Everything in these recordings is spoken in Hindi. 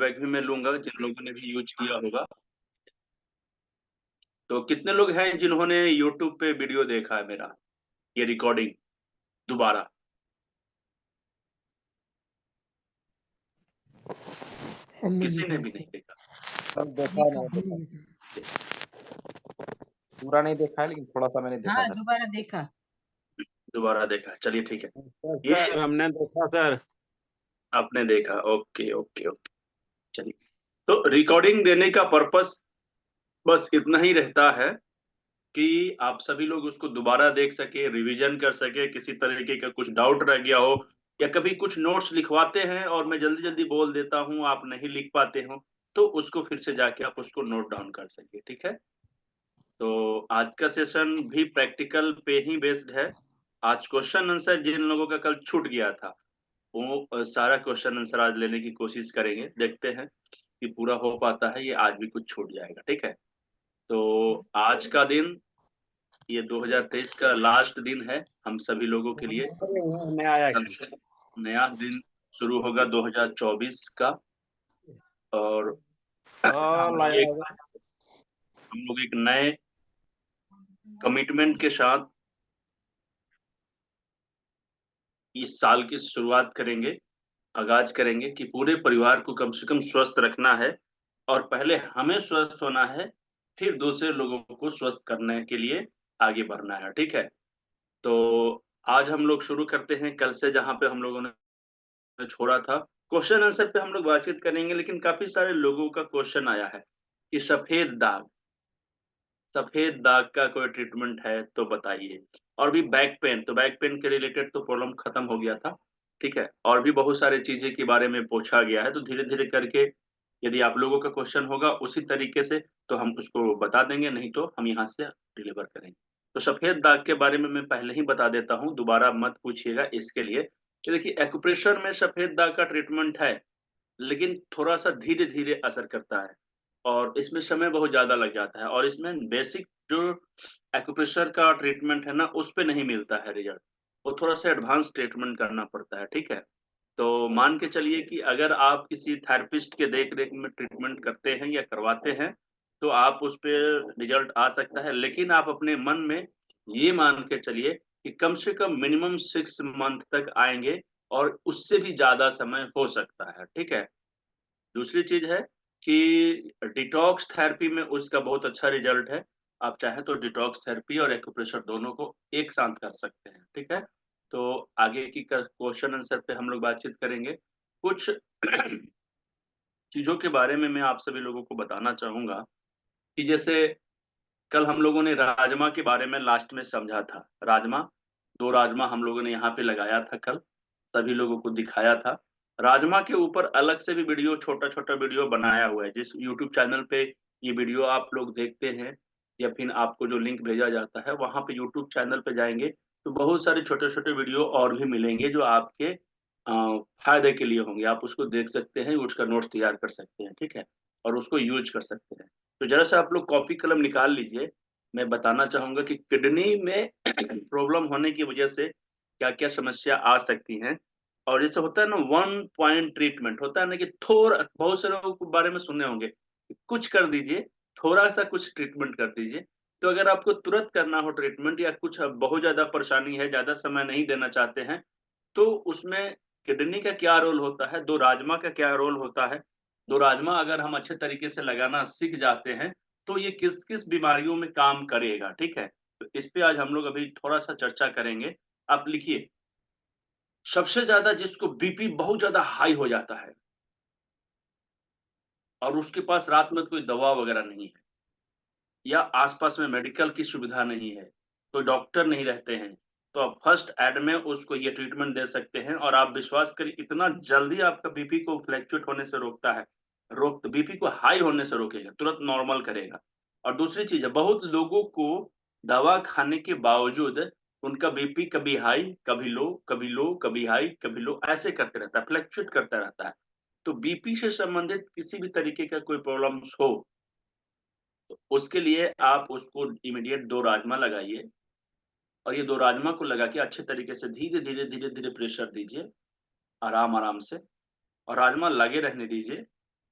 फीडबैक भी मैं लूंगा जिन लोगों ने भी यूज किया होगा। तो कितने लोग हैं जिन्होंने यूट्यूब पे वीडियो देखा है मेरा, ये रिकॉर्डिंग दोबारा? हमने किसी देखा ने है भी सर। नहीं देखा? सर देखा देखा, नहीं, देखा हमने देखा। पूरा नहीं देखा है, लेकिन थोड़ा सा मैंने देखा हाँ, सर। दोबारा देखा। दोबारा देखा, चलिए ठीक है। सर ये सर हमने देखा सर। आपने देखा, ओके ओके ओके, चलिए। तो रिकॉर्डिंग देने का पर्पस बस इतना ही रहता है कि आप सभी लोग उसको दोबारा देख सके, रिवीजन कर सके, किसी तरीके का कुछ डाउट रह गया हो, या कभी कुछ नोट्स लिखवाते हैं और मैं जल्दी जल्दी बोल देता हूं, आप नहीं लिख पाते हो, तो उसको फिर से जाके आप उसको नोट डाउन कर सके, ठीक है। तो आज का सेशन भी प्रैक्टिकल पे ही बेस्ड है। आज क्वेश्चन आंसर जिन लोगों का कल छूट गया था, वो सारा क्वेश्चन आंसर आज लेने की कोशिश करेंगे, देखते हैं कि पूरा हो पाता है, ये आज भी कुछ छूट जाएगा, ठीक है। तो आज का दिन, ये 2023 का लास्ट दिन है हम सभी लोगों के लिए। नया आया कल से नया दिन शुरू होगा 2024 का, और कल आया एक होगा। हम लोग एक नए कमिटमेंट के साथ इस साल की शुरुआत करेंगे, आगाज करेंगे कि पूरे परिवार को कम से कम स्वस्थ रखना है, और पहले हमें स्वस्थ होना है, फिर दूसरे लोगों को स्वस्थ करने के लिए आगे बढ़ना है, ठीक है। तो आज हम लोग शुरू करते हैं कल से, जहां पे हम लोगों ने छोड़ा था। क्वेश्चन आंसर पे हम लोग बातचीत करेंगे, लेकिन काफी सारे लोगों का क्वेश्चन आया है कि सफेद दाग का कोई ट्रीटमेंट है तो बताइए। और भी बैक पेन, तो बैक पेन के रिलेटेड तो प्रॉब्लम खत्म हो गया था, ठीक है। और भी बहुत सारी चीजें के बारे में पूछा गया है, तो धीरे धीरे करके यदि आप लोगों का क्वेश्चन होगा उसी तरीके से तो हम उसको बता देंगे, नहीं तो हम यहाँ से डिलीवर करेंगे। तो सफेद दाग के बारे में मैं पहले ही बता देता हूँ, दोबारा मत पूछिएगा इसके लिए कि देखिए, एक्यूप्रेशर में सफेद दाग का ट्रीटमेंट है, लेकिन थोड़ा सा धीरे धीरे असर करता है, और इसमें समय बहुत ज्यादा लग जाता है, और इसमें बेसिक जो एक्यूप्रेशर का ट्रीटमेंट है ना, उस पे नहीं मिलता है रिजल्ट, वो थोड़ा सा एडवांस ट्रीटमेंट करना पड़ता है, ठीक है। तो मान के चलिए कि अगर आप किसी थेरेपिस्ट के देख रेख में ट्रीटमेंट करते हैं या करवाते हैं, तो आप उस पे रिजल्ट आ सकता है, लेकिन आप अपने मन में ये मान के चलिए कि कम से कम मिनिमम 6 मंथ तक आएंगे, और उससे भी ज्यादा समय हो सकता है, ठीक है। दूसरी चीज है कि डिटॉक्स थेरेपी में उसका बहुत अच्छा रिजल्ट है। आप चाहें तो डिटॉक्स थेरेपी और एक्यूप्रेशर दोनों को एक साथ कर सकते हैं, ठीक है। तो आगे की क्वेश्चन आंसर पे हम लोग बातचीत करेंगे। कुछ चीजों के बारे में मैं आप सभी लोगों को बताना चाहूंगा कि जैसे कल हम लोगों ने राजमा के बारे में लास्ट में समझा था। राजमा, 2 राजमा हम लोगों ने यहाँ पे लगाया था कल, सभी लोगों को दिखाया था। राजमा के ऊपर अलग से भी वीडियो, छोटा छोटा वीडियो बनाया हुआ है, जिस यूट्यूब चैनल पे ये वीडियो आप लोग देखते हैं, या फिर आपको जो लिंक भेजा जाता है वहां पे यूट्यूब चैनल पे जाएंगे तो बहुत सारे छोटे छोटे वीडियो और भी मिलेंगे जो आपके फायदे के लिए होंगे। आप उसको देख सकते हैं, उसका नोट्स तैयार कर सकते हैं, ठीक है, और उसको यूज कर सकते हैं। तो जरा सा आप लोग कॉपी कलम निकाल लीजिए। मैं बताना चाहूंगा कि किडनी में प्रॉब्लम होने की वजह से क्या क्या समस्या आ सकती हैं। और जैसे होता है ना, 1 पॉइंट ट्रीटमेंट होता है ना, कि थोड़ा, बहुत से लोगों के बारे में सुने होंगे, कुछ कर दीजिए, थोड़ा सा कुछ ट्रीटमेंट कर दीजिए। तो अगर आपको तुरंत करना हो ट्रीटमेंट, या कुछ बहुत ज्यादा परेशानी है, ज्यादा समय नहीं देना चाहते हैं, तो उसमें किडनी का क्या रोल होता है, 2 राजमा का क्या रोल होता है। 2 राजमा अगर हम अच्छे तरीके से लगाना सीख जाते हैं, तो ये किस किस बीमारियों में काम करेगा, ठीक है। तो इस पे आज हम लोग अभी थोड़ा सा चर्चा करेंगे। आप लिखिए, सबसे ज्यादा जिसको बीपी बहुत ज्यादा हाई हो जाता है, और उसके पास रात में कोई दवा वगैरह नहीं है, या आसपास में मेडिकल की सुविधा नहीं है, तो डॉक्टर नहीं रहते हैं, तो आप फर्स्ट एड में उसको ये ट्रीटमेंट दे सकते हैं, और आप विश्वास करिए इतना जल्दी आपका बीपी को फ्लैक्चुएट होने से रोकता है, बीपी को हाई होने से रोकेगा, तुरंत नॉर्मल करेगा। और दूसरी चीज है, बहुत लोगों को दवा खाने के बावजूद उनका बीपी कभी हाई कभी लो, कभी लो कभी हाई कभी लो, ऐसे करते रहता है, फ्लैक्चुएट करता रहता है। तो बीपी से संबंधित किसी भी तरीके का कोई प्रॉब्लम्स हो, तो उसके लिए आप उसको इमीडिएट 2 राजमा लगाइए, और ये 2 राजमा को लगा के अच्छे तरीके से धीरे धीरे धीरे धीरे प्रेशर दीजिए, आराम आराम से, और राजमा लगे रहने दीजिए।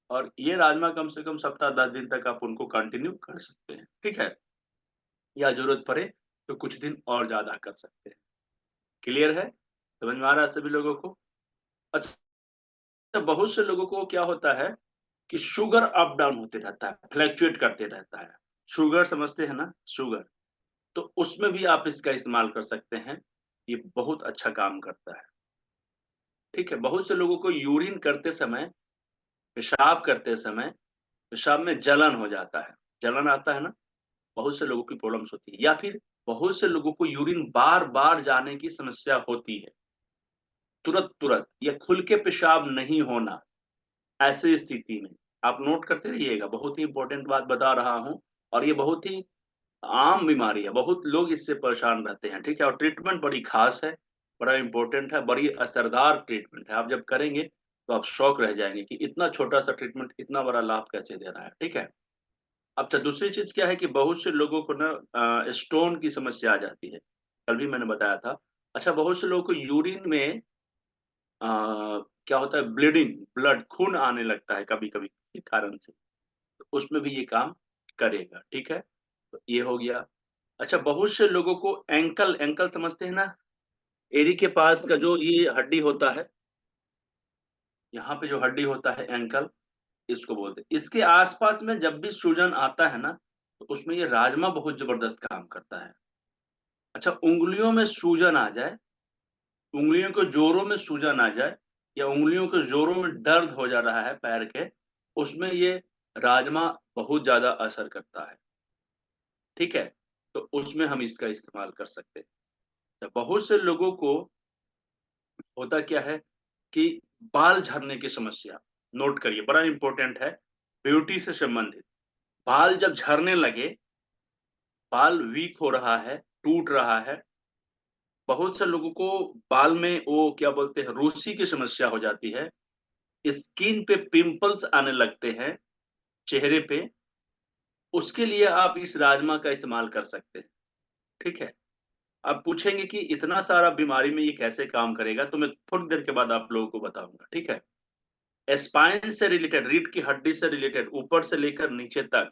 और ये राजमा कम से कम सप्ताह 10 दिन तक आप उनको कंटिन्यू कर सकते हैं, ठीक है? या ज़रूरत पड़े तो कुछ दिन और ज़्यादा कर सकते हैं। क्लियर है? समझ में आ रहा है सभी लोगों को? अच्छा, बहुत से लोगों को क्या होता है कि शुगर अप डाउन होते रहता है, फ्लक्चुएट करते रहता है। शुगर समझते हैं ना? शुगर। तो उसमें भी आप इसका इस्तेमाल कर सकते हैं। ये बहुत अच्छा काम करता है। ठीक है? बहुत से लोगों को यूरिन करते समय, पेशाब करते समय, पेशाब में जलन हो जाता है। जलन आता है ना? बहुत से लोगों की प्रॉब्लम्स होती है या फिर बहुत से लोगों को यूरिन बार-बार जाने की समस्या होती है। तुरंत-तुरंत या खुल के पेशाब नहीं होना, ऐसी स्थिति में आप नोट करते रहिएगा, बहुत ही इम्पोर्टेंट बात बता रहा हूँ और ये बहुत ही आम बीमारी है, बहुत लोग इससे परेशान रहते हैं, ठीक है? और ट्रीटमेंट बड़ी ख़ास है, बड़ा इम्पोर्टेंट है, बड़ी असरदार ट्रीटमेंट है। आप जब करेंगे, तो आप शॉक रह जाएँगे कि इतना छोटा-सा ट्रीटमेंट इतना बड़ा लाभ कैसे दे रहा है, ठीक है? अच्छा, दूसरी चीज़ क्या है कि बहुत से लोगों को ना स्टोन की समस्या आ जाती है, कल भी मैंने बताया था। अच्छा, बहुत से लोगों को यूरिन में अ, क्या होता है ब्लीडिंग, ब्लड खून आने लगता है कभी-कभी किसी कारण से, तो उसमें भी ये काम करेगा, ठीक है? तो ये हो गया। अच्छा, बहुत से लोगों को एंकल एंकल समझते हैं ना? एड़ी के पास का जो ये हड्डी होता है, यहाँ पे जो हड्डी होता है एंकल, इसको बोलते हैं। इसके आस-पास में जब भी सूजन आता है ना, तो उसमें ये राजमा बहुत ज़बरदस्त काम करता है। अच्छा, उँगलियों में सूजन आ जाए, उँगलियों के जोड़ों में सूजन आ जाए या उँगलियों के जोड़ों में दर्द हो जा रहा है पैर के, उसमें ये राजमा बहुत ज़्यादा असर करता है, ठीक है? तो उसमें हम इसका इस्तेमाल कर सकते हैं। तो बहुत से लोगों को होता क्या है कि बाल झड़ने की समस्या, नोट करिए बड़ा इम्पोर्टेंट है, ब्यूटी से संबंधित। बाल जब झड़ने लगे, बाल वीक हो रहा है, टूट रहा है, बहुत से लोगों को बाल में वो क्या बोलते हैं रूसी की समस्या हो जाती है, स्किन पे पिंपल्स आने लगते हैं, चेहरे पे, उसके लिए आप इस राजमा का इस्तेमाल कर सकते हैं, ठीक है? आप पूछेंगे कि इतना सारा बीमारी में ये कैसे काम करेगा? तो मैं थोड़ी देर के बाद आप लोगों को बताऊँगा, ठीक है? स्पाइन से रिलेटेड, रीढ़ की हड्डी से रिलेटेड ऊपर से लेकर नीचे तक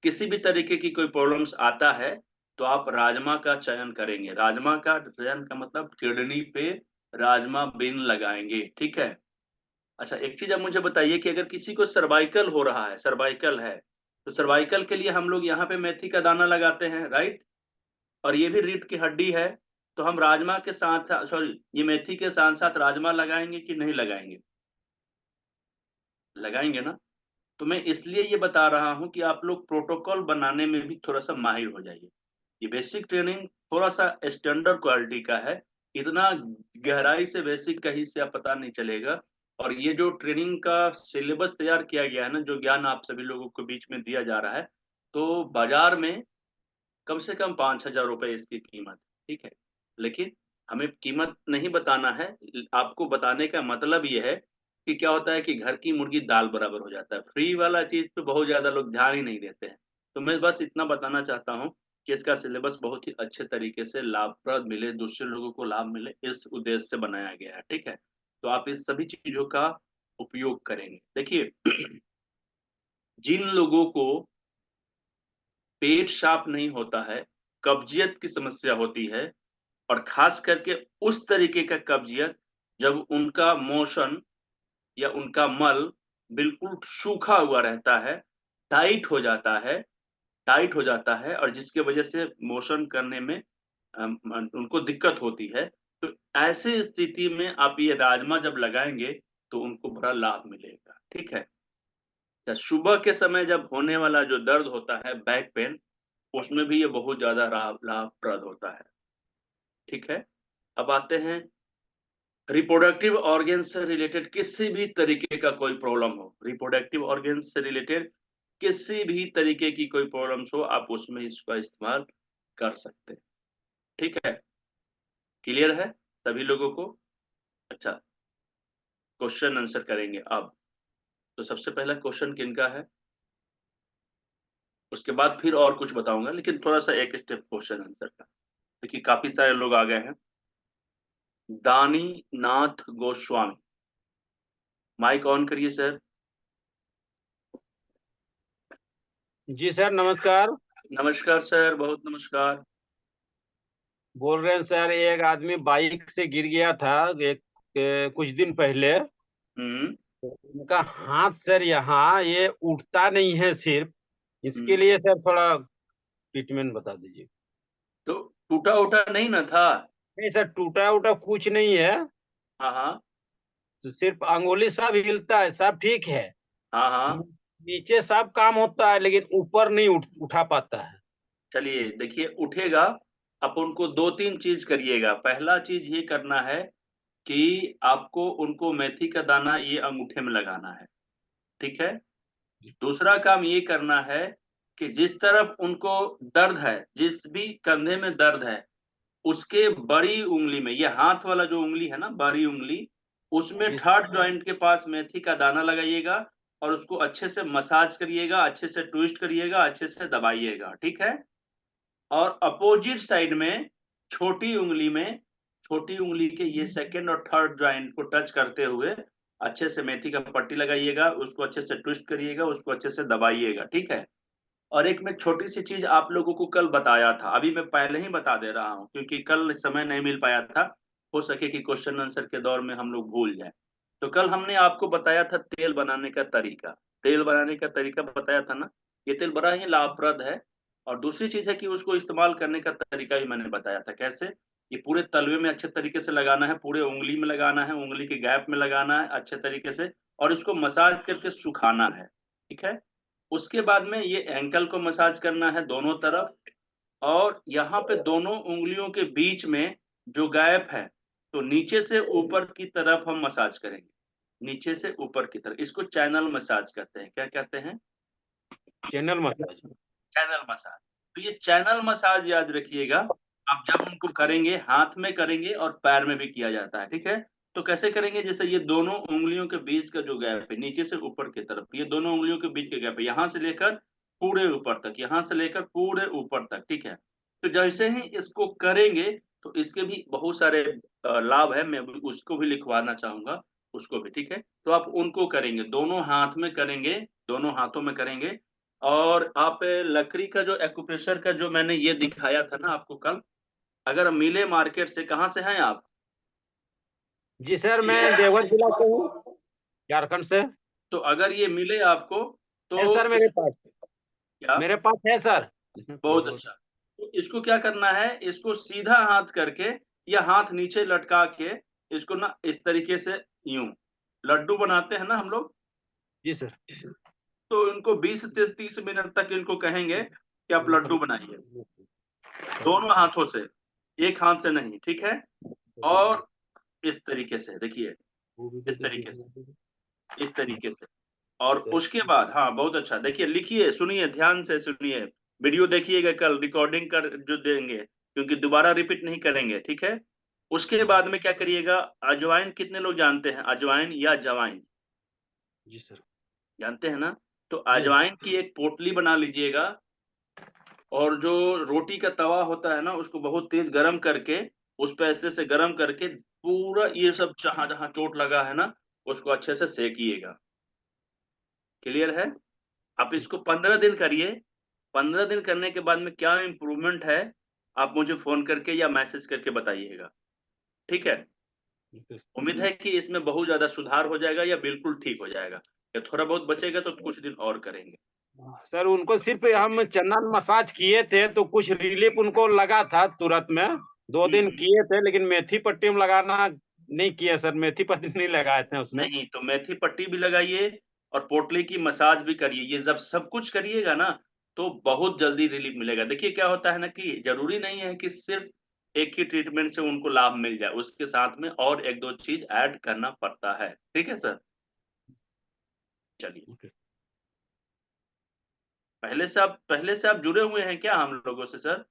किसी भी तरीके की कोई प्रॉब्लम्स आता है, तो आप राजमा का चयन करेंगे। राजमा का चयन का मतलब किडनी पे राजमा बीन लगाएँगे, ठीक है? अच्छा, एक चीज़ आप मुझे बताइए कि अगर किसी को सर्वाइकल हो रहा है, सर्वाइकल है, तो सर्वाइकल के लिए हम लोग यहाँ पे मेथी का दाना लगाते हैं, राइट? और ये भी रीढ़ की हड्डी है, तो हम राजमा के साथ सॉरी ये मेथी के साथ-साथ राजमा लगाएँगे कि नहीं लगाएँगे? लगाएँगे ना? तो मैं इसलिए ये बता रहा हूँ कि आप लोग प्रोटोकॉल बनाने में भी थोड़ा-सा माहिर हो जाइए। ये बेसिक ट्रेनिंग थोड़ा-सा स्टैंडर्ड क्वालिटी का है, इतना गहराई से बेसिक कहीं से आप पता नहीं चलेगा और ये जो ट्रेनिंग का सिलेबस तैयार किया गया है ना, जो ज्ञान आप सभी लोगों को बीच में दिया जा रहा है, तो बाज़ार में कम से कम 5,000 रुपए इसकी कीमत, ठीक है? लेकिन हमें कीमत नहीं बताना है, आपको बताने का मतलब ये है कि क्या होता है कि घर की मुर्गी दाल बराबर हो जाता है। फ्री वाला चीज़ पे बहुत ज़्यादा लोग ध्यान ही नहीं देते हैं। तो मैं बस इतना बताना चाहता हूँ कि इसका सिलेबस बहुत ही अच्छे तरीके से लाभप्रद मिले, दूसरे लोगों को लाभ मिले, इस उद्देश्य से बनाया गया है, ठीक है? तो आप इस सभी चीज़ों का उपयोग करेंगे। देखिए, जिन लोगों को पेट साफ नहीं होता है, कब्ज़ियत की समस्या होती है और ख़ास करके उस तरीके का कब्ज़ियत जब उनका मोशन या उनका मल बिल्कुल सूखा हुआ रहता है, टाइट हो जाता है टाइट हो जाता है और जिसकी वज़ह से मोशन करने में उनको दिक्कत होती है। तो ऐसी स्थिति में आप ये राजमा जब लगाएँगे, तो उनको बड़ा लाभ मिलेगा, ठीक है? या सुबह के समय जब होने वाला जो दर्द होता है बैक पेन, उसमें भी ये बहुत ज़्यादा लाभप्रद होता है, ठीक है? अब आते हैं रिप्रोडक्टिव ऑर्गन से रिलेटेड किसी भी तरीके का कोई प्रॉब्लम हो, रिप्रोडक्टिव ऑर्गन से रिलेटेड किसी भी तरीके की कोई प्रॉब्लम्स हो, आप उसमें इसका इस्तेमाल कर सकते हैं, ठीक है? क्लियर है सभी लोगों को? अच्छा, क्वेश्चन आंसर करेंगे अब। तो सबसे पहला क्वेश्चन किनका है? उसके बाद फिर और कुछ बताऊँगा, लेकिन थोड़ा-सा एक स्टेप क्वेश्चन आंसर का। देखिए काफ़ी सारे लोग आ गए हैं। दानी नाथ गोस्वामी, माइक ऑन करिए सर। जी सर, नमस्कार। नमस्कार सर, बहुत नमस्कार। बोल रहे हैं सर, एक आदमी बाइक से गिर गया था कुछ दिन पहले। हम्म। उनका हाथ सर यहाँ ये उठता नहीं है सिर्फ। इसके हम्म। लिए सर थोड़ा ट्रीटमेंट बता दीजिए। तो टूटा उटा नहीं ना था? नहीं सर, टूटा उटा कुछ नहीं है। हाँ हाँ। तो सिर्फ अंगुली सब हिलता है, सब ठीक है। हाँ हाँ। नीचे सब काम होता है लेकिन ऊपर नहीं उठा पाता है। चलिए देखिए, उठेगा। आप उनको दो तीन चीज करिएगा। पहला चीज ये करना है कि आपको उनको मेथी का दाना ये अंगूठे में लगाना है। ठीक है। दूसरा काम ये करना है कि जिस तरफ उनको दर्द है, जिस भी कंधे में दर्द है, उसके बड़ी उंगली में, ये हाथ वाला जो उंगली है ना, बड़ी उंगली, उसमें जी थर्ड जॉइंट के पास मेथी का दाना लगाइएगा और उसको अच्छे से मसाज करिएगा, अच्छे से ट्विस्ट करिएगा, अच्छे से दबाइएगा। ठीक है। और अपोजिट साइड में छोटी उंगली में, छोटी उंगली के ये सेकंड और थर्ड जॉइंट को टच करते हुए अच्छे से मेथी का पट्टी लगाइएगा, उसको अच्छे से ट्विस्ट करिएगा, उसको अच्छे से दबाइएगा। ठीक है। और एक मैं छोटी सी चीज आप लोगों को कल बताया था, अभी मैं पहले ही बता दे रहा हूँ क्योंकि कल समय नहीं मिल पाया था। हो सके कि क्वेश्चन आंसर के दौर में हम लोग भूल जाएं। तो कल हमने आपको बताया था तेल बनाने का तरीका। तेल बनाने का तरीका बताया था ना। ये तेल बड़ा ही लाभप्रद है। और दूसरी चीज है कि उसको इस्तेमाल करने का तरीका भी मैंने बताया था कैसे। ये पूरे तलवे में अच्छे तरीके से लगाना है, पूरे उंगली में लगाना है, उंगली के गैप में लगाना है अच्छे तरीके से, और इसको मसाज करके सुखाना है। ठीक है। उसके बाद में ये एंकल को मसाज करना है दोनों तरफ। और यहाँ पे दोनों उंगलियों के बीच में जो गैप है, तो नीचे से ऊपर की तरफ हम मसाज करेंगे। नीचे से ऊपर की तरफ, इसको चैनल मसाज कहते हैं। क्या कहते हैं? Channel massage. Channel massage. तो ये चैनल मसाज याद रखिएगा। आप जब उनको करेंगे, हाथ में करेंगे और पैर में भी किया जाता है। ठीक है। तो कैसे करेंगे? जैसे ये दोनों उंगलियों के बीच का जो गैप है, नीचे से ऊपर की तरफ, ये दोनों उंगलियों के बीच के गैप है, यहाँ से लेकर पूरे ऊपर तक, यहाँ से लेकर पूरे ऊपर तक। ठीक है। तो जैसे ही इसको करेंगे तो इसके भी बहुत सारे लाभ है, मैं उसको भी लिखवाना चाहूंगा, उसको भी। ठीक है। तो आप उनको करेंगे, दोनों हाथ में करेंगे, दोनों हाथों में करेंगे। और आप लकड़ी का जो एक्यूप्रेशर का जो मैंने ये दिखाया था ना आपको कल, अगर मिले मार्केट से, कहाँ से हैं आप? जी सर, मैं देवघर जिला से हूँ, झारखंड से। तो अगर ये मिले आपको है तो सर मेरे पास। क्या? मेरे पास है सर। इसमें बहुत फोटो। अच्छा। तो इसको क्या करना है, इसको सीधा हाथ करके या हाथ नीचे लटका के, इसको ना इस तरीके से, यूं लड्डू बनाते हैं ना हम लोग, जी सर। तो इनको 20 से 30 मिनट तक इनको कहेंगे कि आप लड्डू बनाइए, दोनों हाथों से, एक हाथ से नहीं। ठीक है। और इस तरीके से देखिए, इस तरीके से, इस तरीके से। और उसके बाद, हाँ बहुत अच्छा, देखिए लिखिए, सुनिए, ध्यान से सुनिए। वीडियो देखिएगा, कल रिकॉर्डिंग कर जो देंगे, क्योंकि दोबारा रिपीट नहीं करेंगे। ठीक है। उसके बाद में क्या करिएगा, अजवाइन कितने लोग जानते हैं? अजवाइन या जवाइन, जी सर। जानते हैं ना? तो जी सर। अजवाइन की एक पोटली बना लीजिएगा। और जो रोटी का तवा होता है ना, उसको बहुत तेज गरम करके, उस पे ऐसे से गरम करके पूरा ये सब जहां जहां चोट लगा है ना, उसको अच्छे से सेकिएगा। क्लियर है? आप इसको 15 दिन करिए। 15 दिन करने के बाद में क्या इम्प्रूवमेंट है, आप मुझे फोन करके या मैसेज करके बताइएगा। ठीक है। उम्मीद है कि इसमें बहुत ज्यादा सुधार हो जाएगा या बिल्कुल ठीक हो जाएगा, या थोड़ा बहुत बचेगा तो कुछ दिन और करेंगे। सर उनको सिर्फ हम चंदन मसाज किए थे तो कुछ रिलीफ उनको लगा था तुरंत में। 2 दिन हम्म। किए थे लेकिन मेथी पट्टी में लगाना नहीं किया सर, मेथी पट्टी नहीं लगाए थे उसमें। नहीं तो मेथी पट्टी भी लगाइए और पोटली की मसाज भी करिए। ये जब सब कुछ करिएगा ना, तो बहुत जल्दी रिलीफ मिलेगा। देखिए क्या होता है ना, कि जरूरी नहीं है कि सिर्फ एक ही ट्रीटमेंट से उनको लाभ मिल जाए, उसके साथ में और एक दो चीज ऐड करना पड़ता है। ठीक है सर। चलिए। पहले से आप जुड़े हुए हैं क्या हम लोगों से सर?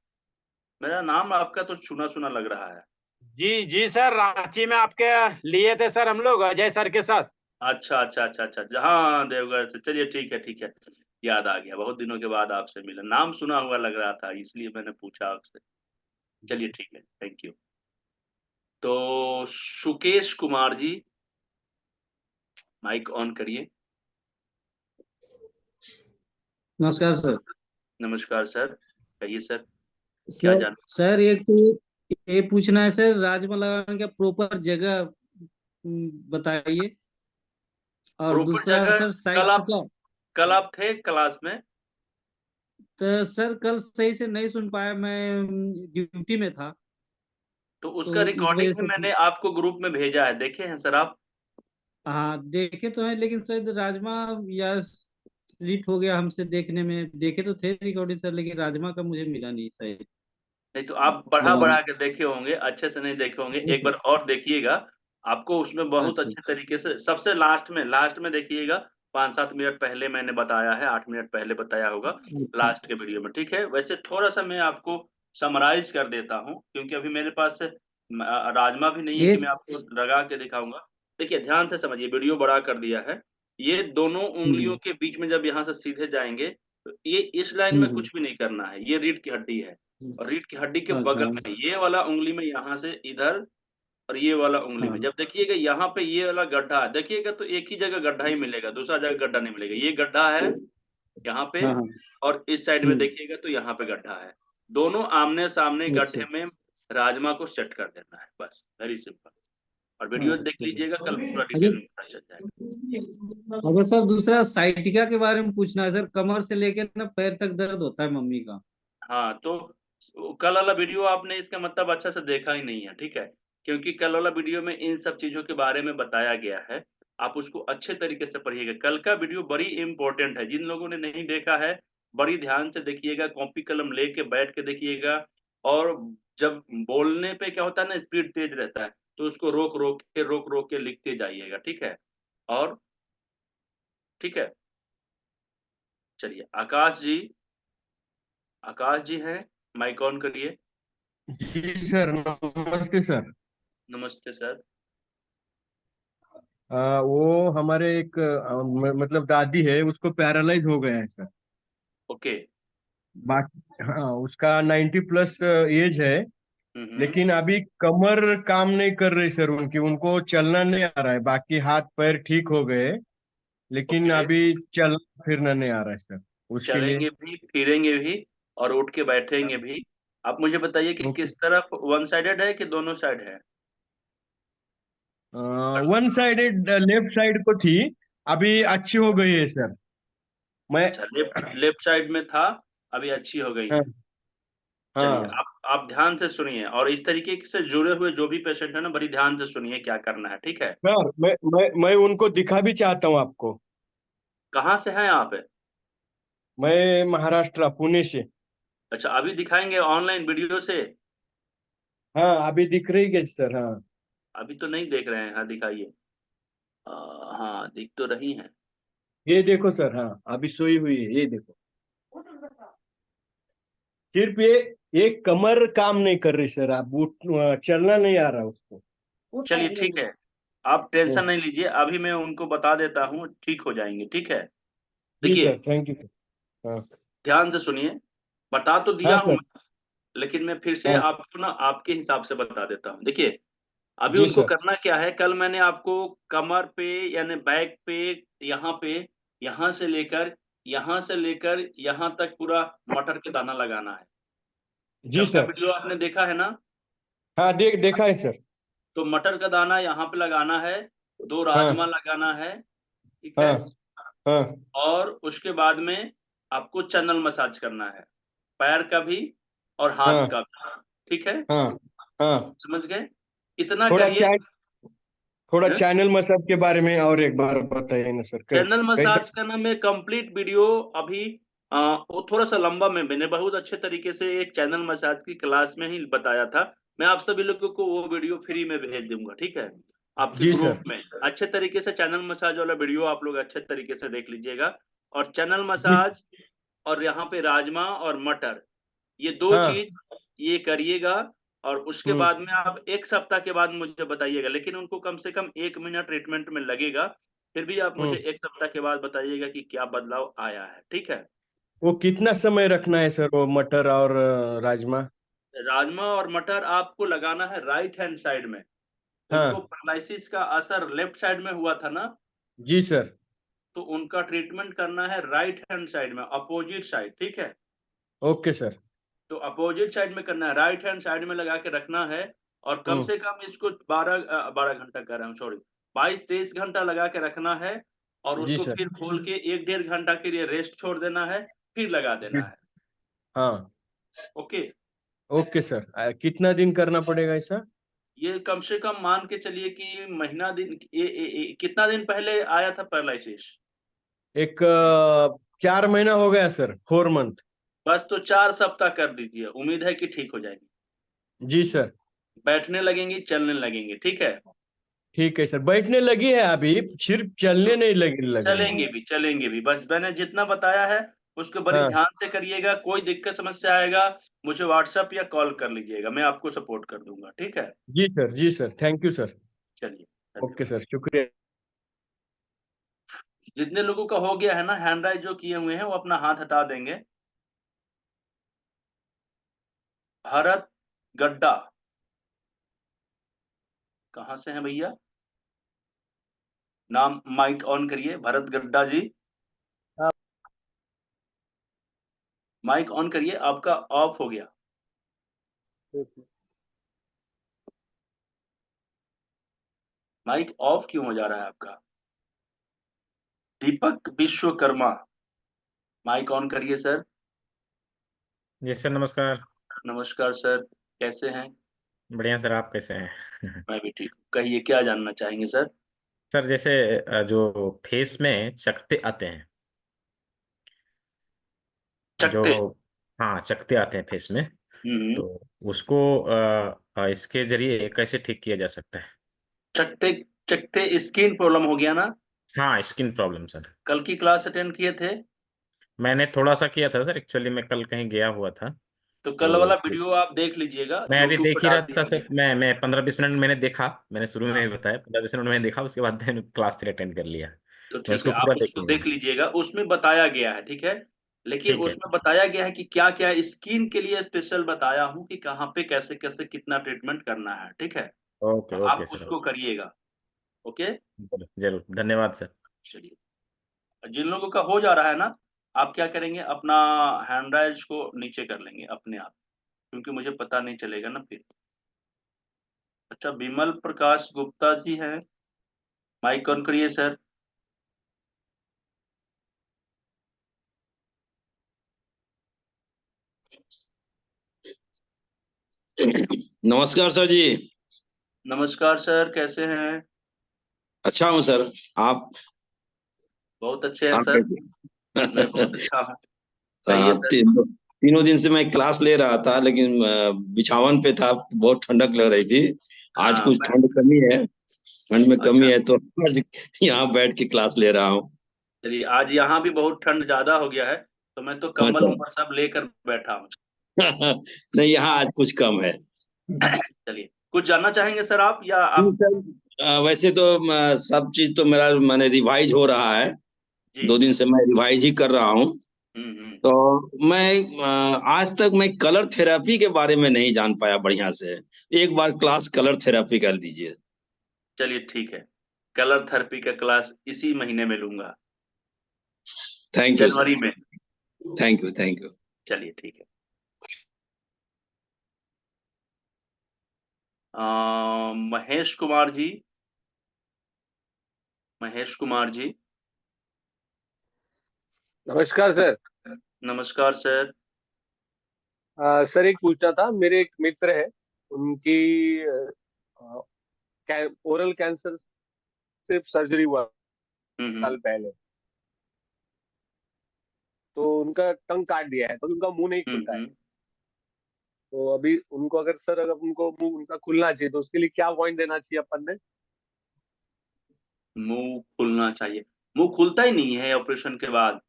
मेरा नाम आपका तो सुना सुना लग रहा है। जी जी सर, रांची में आपके लिए थे सर हम लोग अजय सर के साथ। अच्छा अच्छा अच्छा अच्छा, जहाँ देवघर से, चलिए ठीक है ठीक है। याद आ गया, बहुत दिनों के बाद आपसे मिला, नाम सुना हुआ लग रहा था, इसलिए मैंने पूछा आपसे। चलिए ठीक है, थैंक यू। तो सुकेश कुमार जी, माइक ऑन करिए। नमस्कार सर। नमस्कार सर, कहिए सर, क्या सर जान। सर एक तो ये पूछना है सर, राजमा लगाने का प्रॉपर जगह बताइए। और प्रॉपर दूसरा जगह, सर कल साइट आप का। कल आप थे क्लास में? तो सर कल सही से नहीं सुन पाया, मैं ड्यूटी में था, तो तो उसका इस रिकॉर्डिंग वजह भी से। मैंने आपको ग्रुप में भेजा है, देखे हैं सर आप? हाँ देखे तो हैं, लेकिन शायद राजमा या लेट हो गया हमसे देखने में। देखे तो थे रिकॉर्डिंग सर, लेकिन राजमा का मुझे मिला नहीं शायद नहीं तो आप बढ़ा लगाने। बढ़ा के देखे होंगे, अच्छे से नहीं देखे होंगे, जी एक बार सर। और देखिएगा। आपको उसमें बहुत अच्छा। अच्छे तरीके से सबसे लास्ट में देखिएगा। 5-7 मिनट पहले मैंने बताया है, 8 मिनट पहले बताया होगा अच्छा। लास्ट के वीडियो में, ठीक है। वैसे थोड़ा सा मैं आपको समराइज कर देता हूँ, क्योंकि अभी मेरे पास राजमा भी नहीं है ये। कि मैं आपको लगा के दिखाऊंगा। देखिए ध्यान से समझिए, वीडियो बड़ा कर दिया है। ये दोनों उंगलियों हम्म के बीच में जब यहाँ से सीधे जाएंगे, तो ये इस लाइन में हम्म। कुछ भी नहीं करना है, ये रीढ़ की हड्डी है। और रीढ़ की हड्डी के अच्छा। बगल में ये वाला उंगली में यहाँ से इधर, और ये वाला उंगली में हाँ। जब देखिएगा यहाँ पे ये वाला गड्ढा है, देखिएगा तो एक ही जगह गड्ढा ही मिलेगा, दूसरा जगह गड्ढा नहीं मिलेगा। ये गड्ढा है यहाँ पे, हाँ हाँ। और इस साइड में देखिएगा तो यहाँ पे गड्ढा है। दोनों आमने सामने अच्छा। गड्ढे में राजमा को सेट कर देना है, बस वेरी सिंपल। और वीडियो देख अच्छा। लीजिएगा, कल पूरा अच्छा। डिटेल में पता चल जाएगा। अगर सर दूसरा साइटिका के बारे में पूछना है सर, कमर से लेकर ना पैर तक दर्द होता है मम्मी का। हाँ, तो कल वाला वीडियो आपने इसका मतलब अच्छा से देखा ही नहीं है, ठीक है? क्योंकि कल वाला वीडियो में इन सब चीज़ों के बारे में बताया गया है। आप उसको अच्छे तरीके से पढ़िएगा। कल का वीडियो बड़ी इम्पोर्टेंट है, जिन लोगों ने नहीं देखा है, बड़ी ध्यान से देखिएगा, कॉपी कलम लेके बैठ के देखिएगा। और जब बोलने पे क्या होता है ना, स्पीड तेज रहता है, तो उसको रोक-रोक के लिखते जाइएगा, ठीक है? और ठीक है? चलिए, आकाश जी हैं, माइक ऑन करिए। जी सर, नमस्ते सर। नमस्ते सर। वो हमारे एक मतलब दादी है, उसको पैरालाइज हो गया है सर। ओके। बाकी हाँ, उसका 90+ एज है। हुँ। लेकिन अभी कमर काम नहीं कर रही सर उनकी, उनको चलना नहीं आ रहा है। बाकी हाथ पैर ठीक हो गए, लेकिन ओके, अभी चलना फिरना नहीं आ रहा है सर। उसके लिए चलेंगे भी, फिरेंगे भी और उठ के बैठेंगे भी। आप मुझे बताइए कि ओके। किस तरफ वन साइडेड है कि दोनों साइड है? वन साइडेड लेफ्ट साइड को थी, अभी अच्छी हो गई है सर। मैं अच्छा, लेफ्ट लेफ्ट साइड में था, अभी अच्छी हो गई हाँ है। चलिए, हाँ आप ध्यान से सुनिए, और इस तरीके से जुड़े हुए जो भी पेशेंट है ना, बड़ी ध्यान से सुनिए क्या करना है, ठीक है? सर, मैं उनको दिखा भी चाहता हूँ आपको। कहाँ से हैं आप? मैं महाराष्ट्र पुणे से। अच्छा, अभी दिखाएँगे ऑनलाइन वीडियो से? हाँ, अभी दिख रही है सर। हाँ, अभी तो नहीं देख रहे हैं, हाँ दिखाइए। हाँ, दिख तो रही हैं। ये देखो सर। हाँ, अभी सोई हुई है, ये देखो। सिर्फ ये कमर काम नहीं कर रही सर। आप चलना नहीं आ रहा उसको। चलिए ठीक है, आप टेंशन नहीं लीजिए, अभी मैं उनको बता देता हूँ, ठीक हो जाएँगे, ठीक है? जी देखिए, सर, थैंक यू सर। हाँ ध्यान से सुनिए, बता तो हाँ दिया हूँ सर। मैं, लेकिन मैं फिर से हाँ आपको ना आपके हिसाब से बता देता हूँ। देखिए, अभी जी उनको सर। करना क्या है, कल मैंने आपको कमर पे यानी बैक पे, यहाँ से लेकर यहाँ तक पूरा मटर के दाना लगाना है। जी कल का सर। वीडियो आपने देखा है ना? हाँ, देखा है सर। तो मटर का दाना यहाँ पे लगाना है, 2 राजमा हाँ लगाना है, ठीक हाँ है? हाँ और उसके बाद में आपको चैनल मसाज करना है, पैर का भी और हाथ हाँ का भी, ठीक है? हाँ हाँ। समझ गए? इतना थोड़ा करिए। चैन थोड़ा हैं? चैनल मसाज के बारे में और एक बार बताइए ना सर। चैनल कैसा? मसाज का ना मैं कंप्लीट वीडियो अभी वो थोड़ा सा लंबा में मैंने बहुत अच्छे तरीके से एक चैनल मसाज की क्लास में ही बताया था। मैं आप सभी लोगों को वो वीडियो फ्री में भेज दूंगा, ठीक है? आपके जी ग्रुप सर। में अच्छे तरीके से चैनल मसाज वाला वीडियो आप लोग अच्छे तरीके से देख लीजिएगा। और चैनल जी सर। मसाज और यहाँ पे राजमा और मटर, ये 2 हाँ। चीज़ ये करिएगा। और उसके हम्म बाद में आप 1 सप्ताह के बाद मुझे बताइएगा, लेकिन उनको कम से कम 1 महीना ट्रीटमेंट में लगेगा। फिर भी आप मुझे हम्म। 1 सप्ताह के बाद बताइएगा कि क्या बदलाव आया है, ठीक है? वो कितना समय रखना है सर, वो मटर और राजमा? राजमा और मटर आपको लगाना है राइट हैंड साइड में। उनको हाँ पैरालिसिस का असर लेफ्ट साइड में हुआ था ना, जी सर। तो उनका ट्रीटमेंट करना है राइट हैंड साइड में, अपोजिट साइड, ठीक है। Okay sir. तो अपोजिट साइड में करना है, राइट हैंड साइड में लगा के रखना है। और कम से कम इसको 12 घंटा कर रहा हूँ, सॉरी, 22-23 घंटा लगा के रखना है। और जी उसको सर। फिर खोल के 1-1.5 घंटा के लिए रेस्ट छोड़ देना है, फिर लगा देना है। हाँ ओके। Okay sir. कितना दिन करना पड़ेगा ऐसा? ये कम से कम मान के चलिए कि महीना दिन कितना दिन पहले आया था पैरालिसिस? एक 4 महीना हो गया सर, 4 मंथ। बस तो 4 सप्ताह कर दीजिए, उम्मीद है कि ठीक हो जाएगी। जी सर। बैठने लगेंगी, चलने लगेंगे, ठीक है। ठीक है सर, बैठने लगी है अभी, सिर्फ चलने नहीं लगी है। चलेंगे भी, बस मैंने जितना बताया है उसको बड़ी हाँ ध्यान से करिएगा। कोई दिक्कत समस्या आएगा मुझे व्हाट्सएप या कॉल कर लीजिएगा, मैं आपको सपोर्ट कर दूंगा, ठीक है। जी सर, थैंक यू सर। चलिए, ओके धन्यवाद। सर, शुक्रिया। जितने लोगों का हो गया है ना हैंड राइज जो किए हुए हैं, वो अपना हाथ हटा देंगे। भरत गड्ढा, कहाँ से हैं भैया? नाम माइक ऑन करिए, भरत गड्ढा जी। माइक ऑन करिए, आपका ऑफ हो गया। माइक ऑफ क्यों हो जा रहा है आपका? दीपक विश्वकर्मा, माइक ऑन करिए सर। जी सर, नमस्कार। नमस्कार सर, कैसे हैं? बढ़िया सर, आप कैसे हैं? मैं भी ठीक हूँ। कहिए, क्या जानना चाहेंगे सर? सर जैसे जो फेस में चकत्ते आते हैं, जो, चकते? हाँ चकत्ते आते हैं फेस में, हम्म। तो उसको इसके जरिए कैसे ठीक किया जा सकता है? चकते, चकते स्किन प्रॉब्लम हो गया ना? हाँ, स्किन प्रॉब्लम सर। कल की क्लास अटेंड किए थे? मैंने थोड़ा सा किया था सर, एक्चुअली मैं कल कहीं गया हुआ था। तो कल वाला तो वीडियो आप देख लीजिएगा, मैं अभी यूट्यूब देख पर ही डाल रहा था दिया सर, गया। मैं 15-20 मिनट मैंने देखा, मैंने शुरू में हाँ, ही बताया, 15-20 मिनट मैंने देखा, उसके बाद मैंने क्लास फिर अटेंड कर लिया। तो मैं ठीक है, उसको आप पूरा उसको देखूंगा। देख लीजिएगा, उसमें बताया गया है, ठीक है। लेकिन ठीक है। उसमें बताया गया है कि क्या क्या स्किन के लिए स्पेशल बताया हूँ कि कहाँ पे कैसे कैसे कितना ट्रीटमेंट करना है, ठीक है। तो ओके ओके आप सर, उसको करिएगा। ओके। जरूर जरूर, धन्यवाद सर। चलिए, जिन लोगों का हो जा रहा है ना, आप क्या करेंगे, अपना हैंड राइज को नीचे कर लेंगे अपने आप, क्योंकि मुझे पता नहीं चलेगा ना फिर। अच्छा, विमल प्रकाश गुप्ता जी हैं, माइक ऑन करिए सर। नमस्कार सर जी। नमस्कार सर, कैसे हैं? अच्छा हूँ सर। आप बहुत अच्छे हैं आप सर। मैं बहुत कैसे? अच्छा हूँ। कहिए सर। तीनों दिन से मैं क्लास ले रहा था, लेकिन बिछावन पे था, बहुत ठंडक लग रही थी। आज हाँ, कुछ ठंड कमी है, ठंड में कमी अच्छा। है, तो आज यहाँ बैठ के क्लास ले रहा हूँ। चलिए, आज यहाँ भी बहुत ठंड ज्यादा हो गया है, तो मैं तो कंबल अच्छा। उम्बल सब लेकर बैठा हूँ। नहीं, यहाँ आज कुछ कम है। चलिए, कुछ जानना चाहेंगे सर आप, या नहीं आप? सर, वैसे तो सब चीज तो मेरा मैंने रिवाइज हो रहा है। जी। 2 दिन से मैं रिवाइज ही कर रहा हूँ। हम्म। तो मैं आज तक मैं कलर थेरेपी के बारे में नहीं जान पाया बढ़िया से। एक बार क्लास कलर थेरेपी कर दीजिए। चलिए ठीक है, कलर थेरेपी का क्लास इसी महीने में लूंगा, थैंक यू सर। जनवरी में। Thank you, thank you. चलिए ठीक है। महेश कुमार जी, महेश कुमार जी। नमस्कार सर। नमस्कार सर। सर एक पूछना था, मेरे एक मित्र है, उनकी ओरल कैंसर सिर्फ सर्जरी हुआ हम्म। साल पहले, तो उनका टंग काट दिया है, तो उनका मुंह नहीं खुलता है। हम्म। तो अभी उनको अगर सर, अगर उनको मुंह उनका खुलना चाहिए, तो उसके लिए क्या पॉइंट देना चाहिए अपन ने? मुंह खुलना चाहिए? मुंह खुलता ही नहीं है ऑपरेशन के बाद।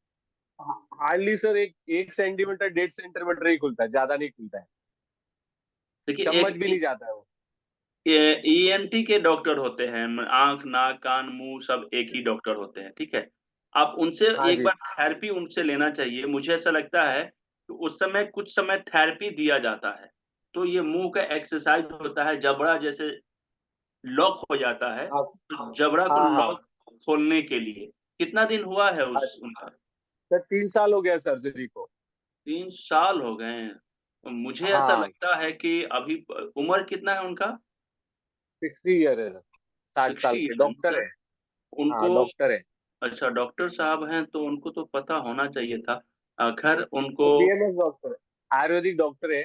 हार्डली सर, एक सेंटीमीटर 1.5 सेंटीमीटर ही खुलता है, ज्यादा नहीं खुलता है, देखिए, चम्मच एक भी नहीं जाता है वो। ईएनटी के डॉक्टर होते हैं, आंख नाक कान मुंह सब एक ही डॉक्टर होते हैं, ठीक है। आप उनसे हाँ एक जी। बार थेरेपी उनसे लेना चाहिए। मुझे ऐसा लगता है कि उस समय कुछ समय थेरेपी दिया जाता है, तो ये मुंह का एक्सरसाइज होता है, जबड़ा जैसे लॉक हो जाता है, हाँ तो जबड़ा को हाँ हाँ। लॉक खोलने के लिए कितना दिन हुआ है उस उनका? सर 3 साल हो गया सर्जरी को। 3 साल हो गए हैं। तो मुझे ऐसा हाँ लगता है कि अभी उम्र कितना है उनका? 60 ईयर है सर, 60 60 साल के है ना डॉक्टर सर? है। हाँ उनको डॉक्टर है। अच्छा डॉक्टर साहब हैं तो उनको तो पता होना चाहिए था। खैर उनको बीएमएस डॉक्टर है, आयुर्वेदिक डॉक्टर है।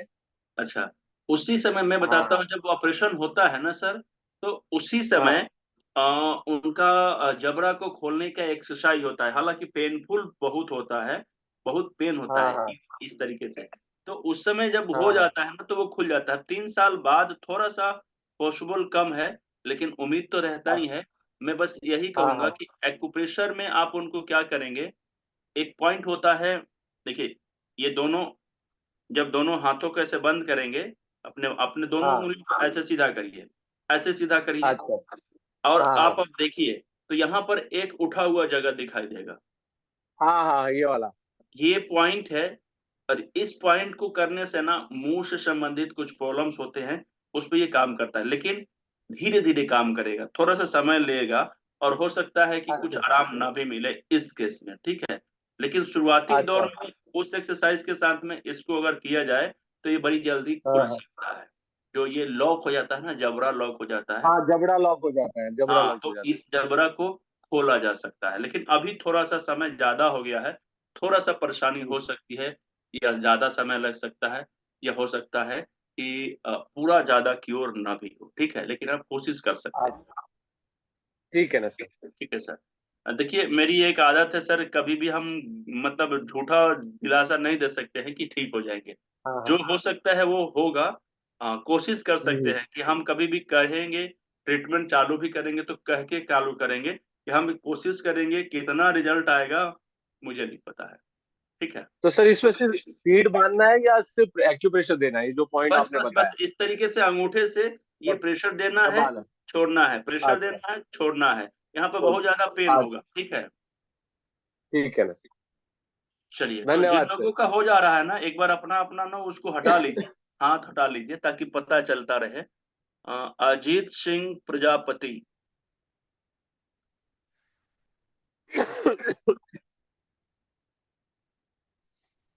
अच्छा, उसी समय मैं हाँ बताता हाँ हूँ जब ऑपरेशन होता है ना सर, तो उसी हाँ समय उनका जबड़ा को खोलने का एक्सरसाइज होता है। हालाँकि पेनफुल बहुत होता है, बहुत पेन होता हाँ है हाँ इस तरीके से। तो उस समय जब हाँ हो हाँ जाता है ना तो वो खुल जाता है। 3 साल बाद थोड़ा-सा पॉसिबल कम है, लेकिन उम्मीद तो रहता ही है। मैं बस यही हाँ कहूँगा हाँ कि एक्यूप्रेशर में आप उनको क्या करेंगे, एक पॉइंट होता है, देखिए ये दोनों जब दोनों हाथों को ऐसे बंद करेंगे, अपने अपने दोनों हाँ उँगली को ऐसे सीधा करिए, ऐसे सीधा करिए अच्छा और हाँ हाँ आप अब देखिए, तो यहाँ पर एक उठा हुआ जगह दिखाई देगा। हाँ हाँ ये वाला। ये पॉइंट है और इस पॉइंट को करने से ना मुँह से संबंधित कुछ प्रॉब्लम्स होते हैं, उस पे ये काम करता है। लेकिन धीरे-धीरे काम करेगा, थोड़ा-सा समय लेगा और हो सकता है कि कुछ अच्छा आराम ना भी मिले इस केस में, ठीक है? लेकिन शुरुआती दौर अच्छा में उस एक्सरसाइज के साथ में इसको अगर किया जाए, तो ये बड़ी जल्दी हाँ खुल हाँ सकता है। जो ये लॉक हो जाता है ना, जबड़ा लॉक हो जाता है, हाँ जबड़ा लॉक हो जाता है, जबड़ा हाँ, लॉक हो तो जाता इस जबड़ा को खोला जा सकता है। लेकिन अभी थोड़ा-सा समय ज़्यादा हो गया है, थोड़ा-सा परेशानी है। हो सकती है या ज़्यादा समय लग सकता है या हो सकता है कि पूरा ज़्यादा क्योर ना भी हो, ठीक है? लेकिन आप कोशिश कर सकते हैं। अच्छा ठीक है ना सर। ठीक है सर। देखिए मेरी एक आदत है सर, कभी भी हम मतलब झूठा दिलासा नहीं दे सकते हैं कि ठीक हो जाएँगे। हाँ जो हाँ हो सकता है वो होगा। कोशिश कर सकते हम्म, हैं कि हम कभी भी कहेंगे, ट्रीटमेंट चालू भी करेंगे तो कह के चालू करेंगे कि हम कोशिश करेंगे, कितना रिज़ल्ट आएगा मुझे नहीं पता है। ठीक है? तो सर इसमें सिर्फ फीड बांधना है या सिर्फ एक्यूप्रेशर देना है, ये जो पॉइंट बस, आपने बस, बताया? बस इस तरीके से अंगूठे से ये और प्रेशर देना है, दबाना। छोड़ना है, प्रेशर अच्छा देना है, छोड़ना है। यहाँ पे तो बहुत ज़्यादा पेन होगा, अच्छा ठीक है? ठीक है ना। चलिए, तो जिन धन्यवाद सर। लोगों का हो जा रहा है ना, एक बार अपना-अपना ना उसको हटा लीजिए, हाथ हटा लीजिए ताकि पता चलता रहे। अजीत सिंह प्रजापति,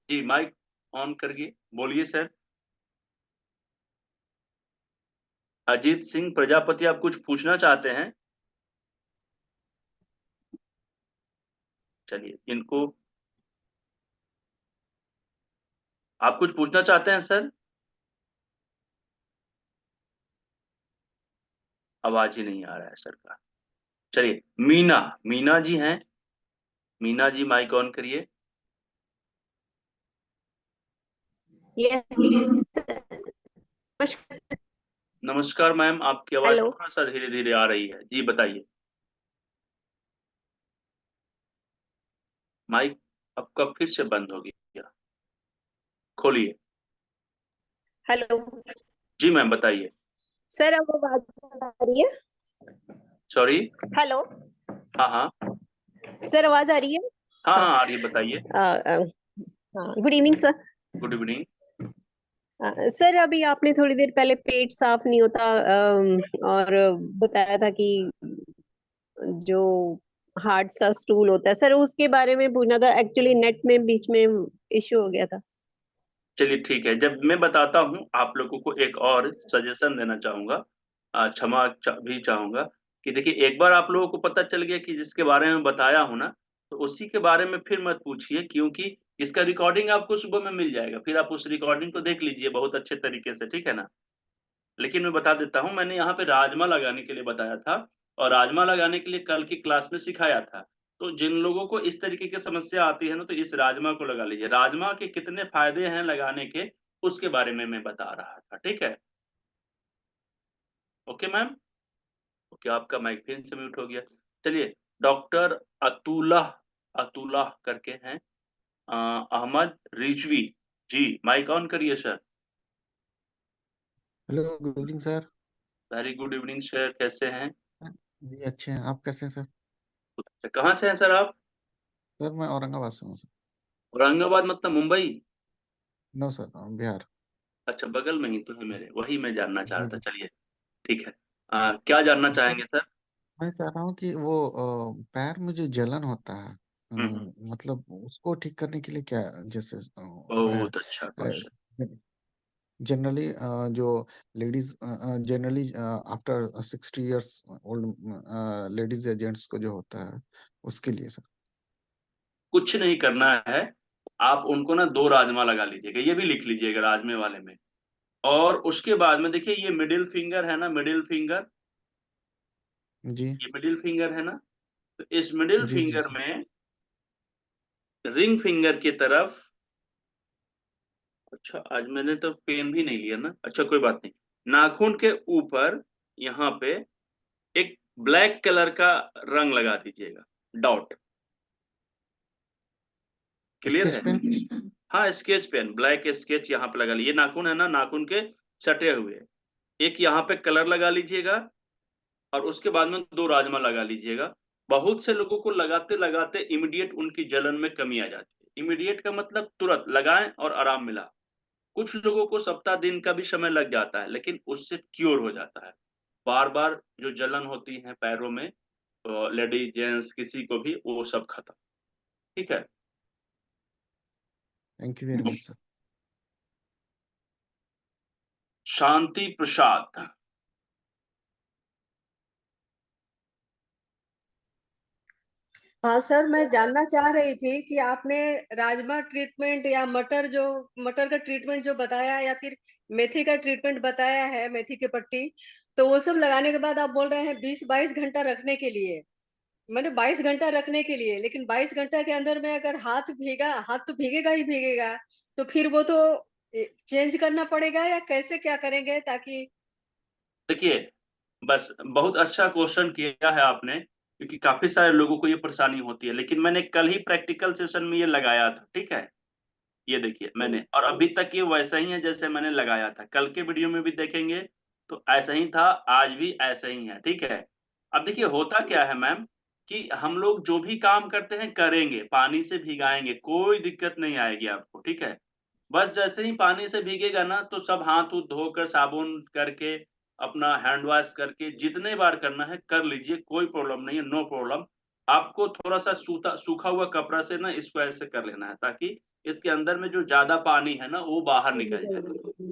जी माइक ऑन करिए, बोलिए सर। अजीत सिंह प्रजापति आप कुछ पूछना चाहते हैं? चलिए, इनको आप कुछ पूछना चाहते हैं सर? आवाज़ ही नहीं आ रहा है सर का। चलिए, मीना, मीना जी हैं? मीना जी माइक ऑन करिए। यस नमस्कार मैम, आपकी आवाज़ हेलो। थोड़ा-सा धीरे-धीरे आ रही है। जी बताइए। माइक आपका फिर से बंद हो गया। खोलिए। हेलो जी मैम बताइए। सर, अब आवाज आ रही है? सॉरी? हेलो हाँ, हाँ। सर, आवाज आ रही है? हाँ, हाँ हाँ, आ रही है, बताइए। हाँ, good evening sir. Good evening. Sir, अभी आपने थोड़ी देर पहले पेट साफ नहीं होता और बताया था कि जो हार्ड सा स्टूल होता है सर, उसके बारे में पूछना था। एक्चुअली नेट में बीच में इश्यू हो गया था। चलिए ठीक है, जब मैं बताता हूँ आप लोगों को एक और सजेशन देना चाहूँगा, क्षमा भी चाहूँगा कि देखिए एक बार आप लोगों को पता चल गया कि जिसके बारे में बताया हूँ ना, तो उसी के बारे में फिर मत पूछिए क्योंकि इसका रिकॉर्डिंग आपको सुबह में मिल जाएगा, फिर आप उस रिकॉर्डिंग को देख लीजिए बहुत अच्छे तरीके से, ठीक है ना? लेकिन मैं बता देता हूँ, मैंने यहाँ पे राजमा लगाने के लिए बताया था और राजमा लगाने के लिए कल की क्लास में सिखाया था। तो जिन लोगों को इस तरीके की समस्या आती है ना, तो इस राजमा को लगा लीजिए। राजमा के कितने फ़ायदे हैं लगाने के, उसके बारे में मैं बता रहा था, ठीक है? Okay ma'am? ओके, आपका माइक फिर से म्यूट हो गया। चलिए, डॉक्टर अतुल्लाह करके हैं, अहमद रिजवी। जी, माइक ऑन करिए sir. Hello good evening sir. Very good evening sir, कैसे हैं? जी अच्छे हैं, आप कैसे हैं सर? कहाँ से हैं सर आप? सर मैं औरंगाबाद से हूँ सर। औरंगाबाद मतलब मुंबई? No sir, Bihar. अच्छा, बगल में ही तो है मेरे, वही मैं जानना चाह रहा जी था। जी। चलिए, ठीक है। क्या जानना तो सर चाहेंगे सर? मैं कह रहा हूँ कि वो पैर में जो जलन होता है, मतलब उसको ठीक करने के लिए क्या, जैसे बहुत अच्छा क्वेश्चन। जनरली जो ladies generally after 60 years old ladies या जेंट्स को जो होता है उसके लिए सर। कुछ नहीं करना है, आप उनको ना 2 राजमा लगा लीजिएगा, ये भी लिख लीजिएगा राजमे वाले में। और उसके बाद में देखिए ये मिडिल फिंगर है ना, मिडिल फिंगर, जी ये मिडिल फिंगर है ना, तो इस मिडिल जी जी फिंगर जी। में रिंग फिंगर की तरफ, अच्छा आज मैंने तो पेन भी नहीं लिया ना, अच्छा कोई बात नहीं, नाखून के ऊपर यहाँ पे एक ब्लैक कलर का रंग लगा दीजिएगा, डॉट। क्लियर स्केच है? पेन। हाँ स्केच पेन, ब्लैक स्केच यहाँ पे लगा लीजिए, नाखून है ना, नाखून के सटे हुए एक यहाँ पे कलर लगा लीजिएगा, और उसके बाद में 2 राजमा लगा लीजिएगा। बहुत से लोगों को लगाते लगाते इमीडिएट उनकी जलन में कमी आ जाती है। इमीडिएट का मतलब तुरंत लगाएं और आराम मिला। कुछ लोगों को सप्ताह दिन का भी समय लग जाता है, लेकिन उससे क्योर हो जाता है। बार बार जो जलन होती है पैरों में, लेडीज जेंट्स किसी को भी, वो सब खत्म। ठीक है, thank you very much sir. Shanti Prasad. हाँ सर, मैं जानना चाह रही थी कि आपने राजमा ट्रीटमेंट या मटर का ट्रीटमेंट जो बताया, या फिर मेथी का ट्रीटमेंट बताया है, मेथी की पट्टी, तो वो सब लगाने के बाद आप बोल रहे हैं 20-22 घंटा रखने के लिए। मैंने 22 घंटा रखने के लिए, लेकिन 22 घंटा के अंदर में अगर हाथ तो भीगेगा ही भीगेगा, तो फिर वो तो चेंज करना पड़ेगा, या कैसे क्या करेंगे ताकि। देखिए, बस बहुत अच्छा क्वेश्चन किया है आपने, क्योंकि काफी सारे लोगों को ये परेशानी होती है, लेकिन मैंने कल ही प्रैक्टिकल सेशन में ये लगाया था। ठीक है, ये देखिए मैंने, और अभी तक ये वैसा ही है जैसे मैंने लगाया था। कल के वीडियो में भी देखेंगे तो ऐसा ही था, आज भी ऐसा ही है। ठीक है, अब देखिए होता क्या है मैम, कि हम लोग जो भी काम करते हैं करेंगे, पानी से भिगाएंगे, कोई दिक्कत नहीं आएगी आपको। ठीक है, बस जैसे ही पानी से भीगेगा ना, तो सब हाथ उथ धोकर साबुन करके, अपना हैंड वॉश करके, जितने बार करना है कर लीजिए, कोई प्रॉब्लम नहीं है, नो प्रॉब्लम। आपको थोड़ा सा सूखा हुआ कपड़ा से ना इसको ऐसे कर लेना है, ताकि इसके अंदर में जो ज्यादा पानी है ना वो बाहर निकल जाए,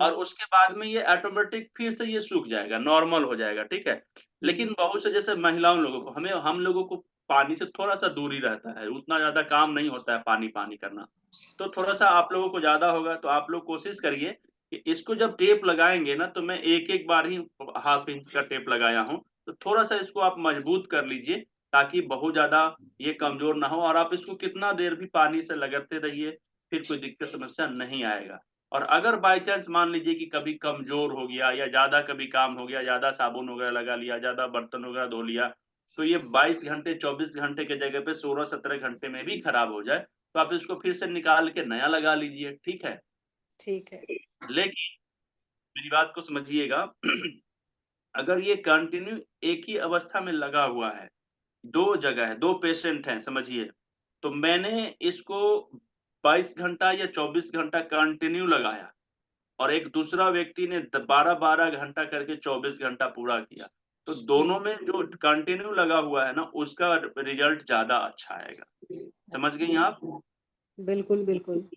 और उसके बाद में ये ऑटोमेटिक फिर से ये सूख जाएगा, नॉर्मल हो जाएगा। ठीक है, लेकिन बहुत से जैसे महिलाओं लोगों को, हम लोगों को पानी से थोड़ा सा दूरी रहता है, उतना ज्यादा काम नहीं होता है पानी पानी करना, तो थोड़ा सा आप लोगों को ज्यादा होगा। तो आप लोग कोशिश करिए कि इसको जब टेप लगाएंगे ना, तो मैं एक एक बार ही ½ इंच का टेप लगाया हूँ, तो थोड़ा सा इसको आप मजबूत कर लीजिए, ताकि बहुत ज्यादा ये कमजोर ना हो। और आप इसको कितना देर भी पानी से लगाते रहिए, फिर कोई दिक्कत समस्या नहीं आएगा। और अगर बाई चांस मान लीजिए कि कभी कमजोर हो गया, या ज्यादा कभी काम हो गया, ज्यादा साबुन वगैरह लगा लिया, ज्यादा बर्तन वगैरह धो लिया, तो ये 22 घंटे 24 घंटे के जगह पे 16-17 घंटे में भी खराब हो जाए, तो आप इसको फिर से निकाल के नया लगा लीजिए। ठीक है, ठीक है। लेकिन मेरी बात को समझिएगा, अगर ये कंटिन्यू एक ही अवस्था में लगा हुआ है, 2 जगह है, 2 पेशेंट हैं समझिए, तो मैंने इसको 22 घंटा या 24 घंटा कंटिन्यू लगाया, और एक दूसरा व्यक्ति ने 12-12 घंटा करके 24 घंटा पूरा किया। तो दोनों में जो कंटिन्यू लगा हुआ है ना, उसका रिजल्ट ज्यादा अच्छा आएगा। समझ गई आप? बिल्कुल बिल्कुल।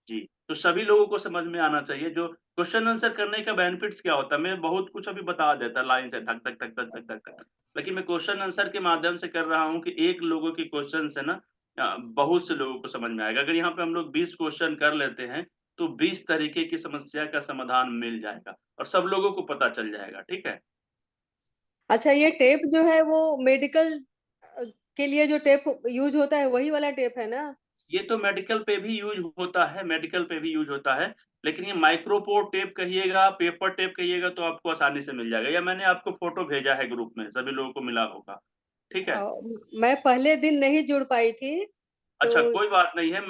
जी, तो सभी लोगों को समझ में आना चाहिए। जो क्वेश्चन आंसर करने का बेनिफिट्स क्या होता है, मैं बहुत कुछ अभी बता देता लाइन से, धक धक धक धक धक धक, लेकिन मैं क्वेश्चन आंसर के माध्यम से कर रहा हूँ कि एक लोगों की क्वेश्चन से ना बहुत से लोगों को समझ में आएगा। अगर यहाँ पे हम लोग 20 क्वेश्चन कर लेते हैं, तो 20 तरीके की समस्या का समाधान मिल जाएगा, और सब लोगों को पता चल जाएगा। ठीक है, अच्छा, ये टेप जो है वो मेडिकल के लिए जो टेप यूज होता है वही वाला टेप है ना? ये तो मेडिकल पे भी यूज होता है, मेडिकल पे भी यूज होता है, लेकिन ये माइक्रोपोर टेप कहिएगा, पेपर टेप कहिएगा, तो आपको आसानी से मिल जाएगा। या मैंने आपको फोटो भेजा है ग्रुप में, सभी लोगों को मिला होगा। ठीक है, मैं पहले दिन नहीं जुड़ पाई थी तो। अच्छा कोई बात नहीं है,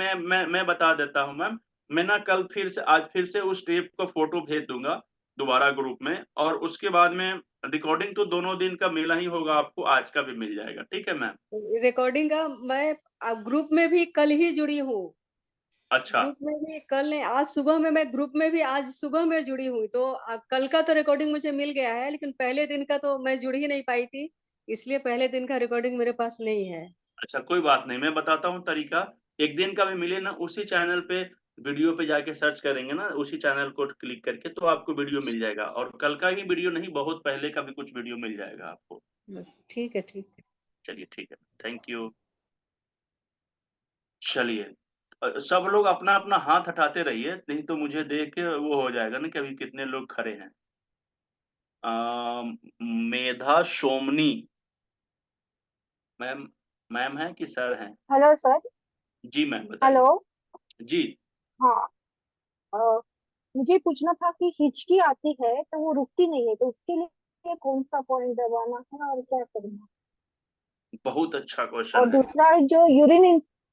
मैं बता देता हूँ मैम। मैं ना कल आज फिर से उस टेप का फोटो भेज दूंगा दोबारा ग्रुप में, और उसके बाद में रिकॉर्डिंग तो दोनों दिन का मिला ही होगा आपको, आज का भी मिल जाएगा। ठीक है मैम, रिकॉर्डिंग का मैं ग्रुप में भी कल ही जुड़ी हूँ। अच्छा ग्रुप में भी कल नहीं, आज सुबह में मैं ग्रुप में भी आज सुबह में जुड़ी हुई, तो कल का तो रिकॉर्डिंग मुझे मिल गया है, लेकिन पहले दिन का तो मैं जुड़ ही नहीं पाई थी, इसलिए पहले दिन का रिकॉर्डिंग मेरे पास नहीं है। अच्छा कोई बात नहीं, मैं बताता हूँ तरीका। एक दिन का भी मिले ना, उसी चैनल पे वीडियो पे जाके सर्च करेंगे ना, उसी चैनल को क्लिक करके तो आपको वीडियो मिल जाएगा। और कल का ही वीडियो नहीं, बहुत पहले का भी कुछ वीडियो मिल जाएगा आपको। ठीक है, ठीक है। चलिए ठीक है, थैंक यू। चलिए सब लोग अपना अपना हाथ हटाते रहिए, नहीं तो मुझे देख के वो हो जाएगा ना कि अभी कितने लोग खड़े हैं। मेधा सोमनी मैम, मैम है कि सर हैं? Hello sir. जी मैम बताइए। हेलो। जी हाँ, मुझे पूछना था कि हिचकी आती है तो वो रुकती नहीं है, तो उसके लिए कौन सा पॉइंट दबाना है और क्या करना बहुत अच्छा है? क्वेश्चन और है। दूसरा जो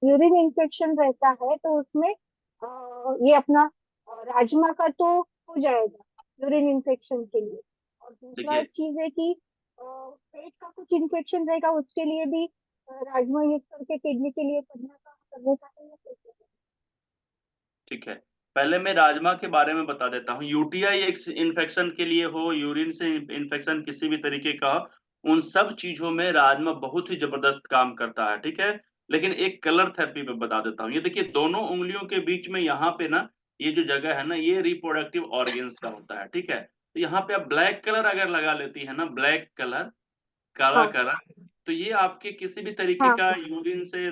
यूरिन इन्फेक्शन रहता है तो उसमें ये अपना राजमा का तो हो जाएगा यूरिन इन्फेक्शन के लिए। और दूसरा देखिए एक चीज है कि पेट का कुछ इन्फेक्शन रहेगा, उसके लिए भी राजमा यूज करके किडनी के लिए करने का है या कैसे? ठीक है, पहले मैं राजमा के बारे में बता देता हूँ। यूटीआई इन्फेक्शन के लिए हो, यूरिन से इन्फेक्शन किसी भी तरीके का, उन सब चीजों में राजमा बहुत ही जबरदस्त काम करता है। ठीक है, लेकिन एक कलर थेरेपी पे बता देता हूँ। ये देखिए दोनों उंगलियों के बीच में यहाँ पे ना, ये जो जगह है ना, ये रिप्रोडक्टिव ऑर्गेन्स का होता है। ठीक है, तो यहाँ पे आप ब्लैक कलर अगर लगा लेती है ना, ब्लैक कलर, काला हाँ कलर, तो ये आपके किसी भी तरीके हाँ का यूरिन से